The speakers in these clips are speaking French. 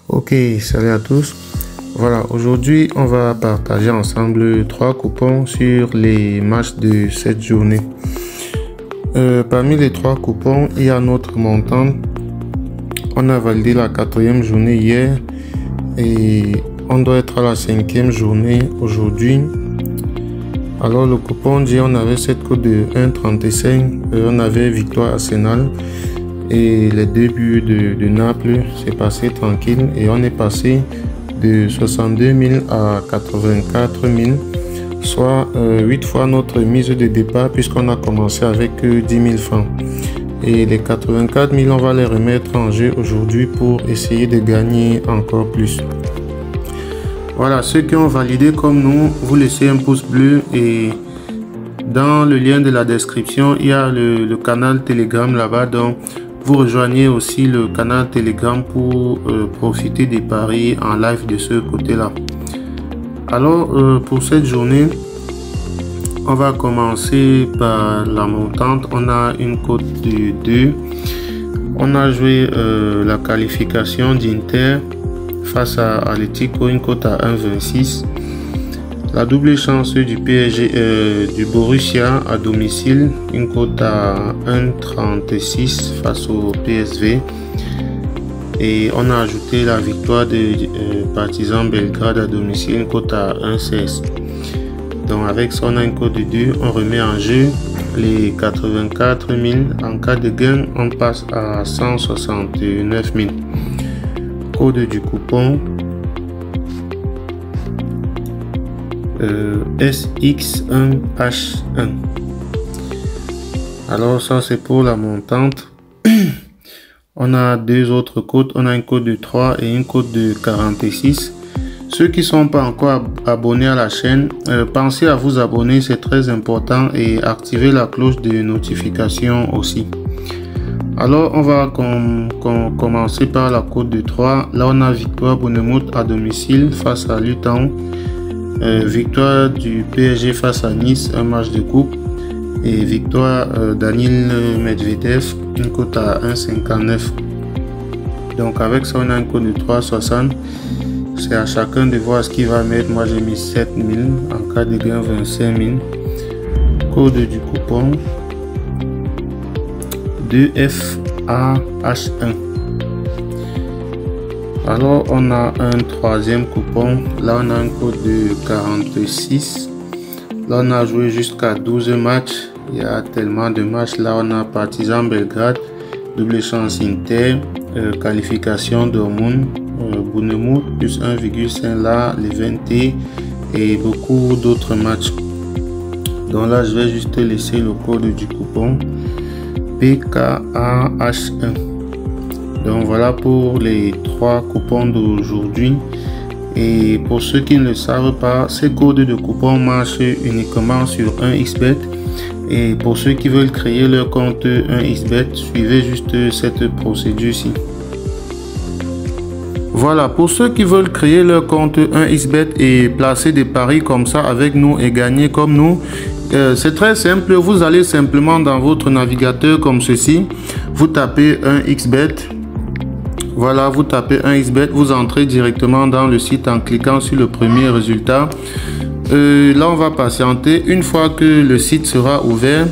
Ok, salut à tous. Voilà, aujourd'hui on va partager ensemble 3 coupons sur les matchs de cette journée. Parmi les 3 coupons, il y a notre montant. On a validé la 4e journée hier et on doit être à la 5e journée aujourd'hui. Alors le coupon dit on avait cette cote de 1,35, on avait victoire Arsenal et les 2 buts de Naples, c'est passé tranquille et on est passé de 62 000 à 84 000, soit 8 fois notre mise de départ puisqu'on a commencé avec 10 000 francs. Et les 84 000, on va les remettre en jeu aujourd'hui pour essayer de gagner encore plus. Voilà, ceux qui ont validé comme nous, vous laissez un pouce bleu et dans le lien de la description, il y a le canal Telegram là-bas. Donc, vous rejoignez aussi le canal Telegram pour profiter des paris en live de ce côté-là. Alors, pour cette journée, on va commencer par la montante. On a une cote de 2. On a joué la qualification d'Inter face à Atlético, une cote à 1,26. La double chance du PSG, du Borussia à domicile, une cote à 1,36 face au PSV. Et on a ajouté la victoire de Partizan Belgrade à domicile, une cote à 1,16. Donc avec ça, on a une cote de 2. On remet en jeu les 84 000. En cas de gain, on passe à 169 000. Code du coupon SX1H1. Alors ça c'est pour la montante. On a 2 autres codes. On a une code de 3 et une code de 46. Ceux qui ne sont pas encore abonnés à la chaîne, pensez à vous abonner, c'est très important, et activer la cloche de notification aussi. Alors on va commencer par la cote de 3. Là on a victoire Bournemouth à domicile face à Luton, victoire du PSG face à Nice, un match de coupe, et victoire Daniil Medvedev, une cote à 1,59. donc avec ça on a une cote de 3,60. C'est à chacun de voir ce qu'il va mettre. Moi j'ai mis 7 000, en cas de gain 25 000. Code du coupon 2FAH1. Alors on a un 3e coupon. Là on a un code de 46. Là on a joué jusqu'à 12 matchs. Il y a tellement de matchs. Là on a Partizan Belgrade, double chance Inter, qualification Dortmund, Bournemouth plus 1,5 là, les 20 et beaucoup d'autres matchs. Donc là je vais juste laisser le code du coupon PKAH1. Donc voilà pour les 3 coupons d'aujourd'hui. Et pour ceux qui ne le savent pas, ces codes de coupons marchent uniquement sur 1xBet. Et pour ceux qui veulent créer leur compte 1xBet, suivez juste cette procédure-ci. Voilà, pour ceux qui veulent créer leur compte 1xBet et placer des paris comme ça avec nous et gagner comme nous, c'est très simple. Vous allez simplement dans votre navigateur comme ceci, vous tapez 1xBet. Voilà, vous tapez 1xBet, vous entrez directement dans le site en cliquant sur le premier résultat. Là on va patienter. Une fois que le site sera ouvert,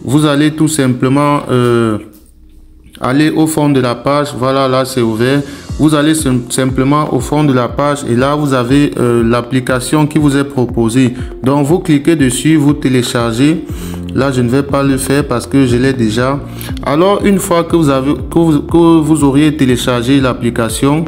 vous allez tout simplement aller au fond de la page. Voilà, là c'est ouvert. Vous allez simplement au fond de la page et là vous avez l'application qui vous est proposée. Donc vous cliquez dessus, vous téléchargez. Là je ne vais pas le faire parce que je l'ai déjà. Alors une fois que vous auriez téléchargé l'application,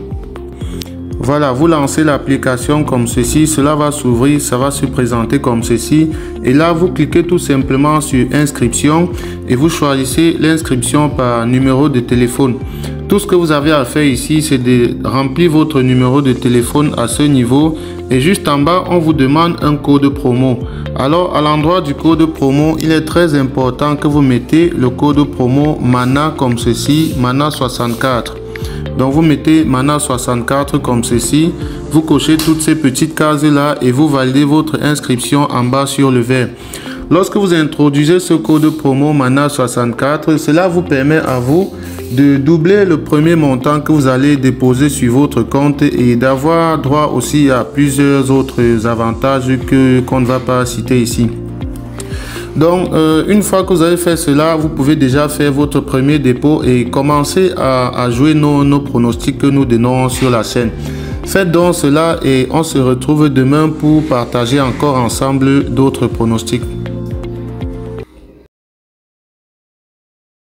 voilà, vous lancez l'application comme ceci, cela va s'ouvrir, ça va se présenter comme ceci. Et là, vous cliquez tout simplement sur inscription et vous choisissez l'inscription par numéro de téléphone. Tout ce que vous avez à faire ici, c'est de remplir votre numéro de téléphone à ce niveau. Et juste en bas, on vous demande un code promo. Alors, à l'endroit du code promo, il est très important que vous mettez le code promo MANA comme ceci, MANA 64. Donc vous mettez MANA 64 comme ceci, vous cochez toutes ces petites cases là et vous validez votre inscription en bas sur le vert. Lorsque vous introduisez ce code promo MANA 64, cela vous permet à vous de doubler le premier montant que vous allez déposer sur votre compte et d'avoir droit aussi à plusieurs autres avantages qu'on ne va pas citer ici. Donc, une fois que vous avez fait cela, vous pouvez déjà faire votre premier dépôt et commencer à jouer nos pronostics que nous donnons sur la chaîne. Faites donc cela et on se retrouve demain pour partager encore ensemble d'autres pronostics.